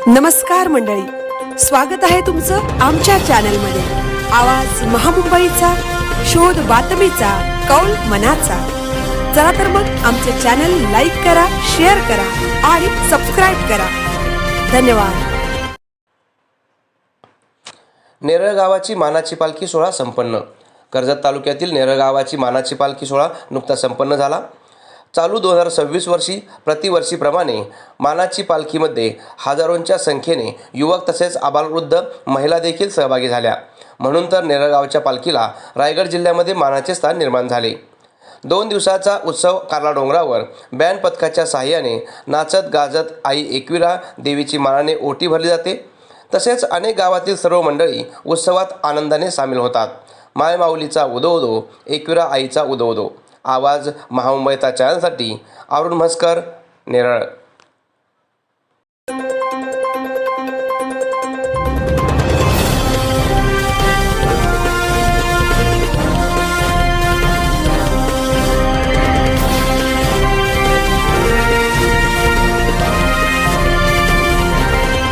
नमस्कार मंडळी, स्वागत आहे तुमचं आमच्या चॅनलमध्ये। आवाज महामुंबईचा, शोध बातमीचा, कौल मनाचा। चला तर मग आमचे चॅनल लाईक करा, शेअर करा आणि सबस्क्राइब करा। धन्यवाद। नेरळ गावाची मानाची पालखी सोहळा संपन्न। कर्जत तालुक्यातील नेरळ गावाची मानाची पालखी सोहळा नुकताच संपन्न झाला। चालू 2026 वर्षी प्रतिवर्षीप्रमाणे मानाची पालखीमध्ये हजारोंच्या संख्येने युवक तसेच आबालवृद्ध महिला देखील सहभागी झाल्या। म्हणून तर नेरळ गावच्या पालखीला रायगड जिल्ह्यामध्ये मानाचे स्थान निर्माण झाले। 2 दिवसाचा उत्सव कारला डोंगरावर बँड पथकाच्या साहाय्याने नाचत गाजत आई एकविरा देवीची मानाने ओटी भरली जाते। तसेच अनेक गावातील सर्व मंडळी उत्सवात आनंदाने सामील होतात। माय माऊलीचा उदो उदो, एकविरा आईचा उदो उदो। आवाज महामुंबईचा चॅनलसाठी अरुण म्हसकर, नेरळ।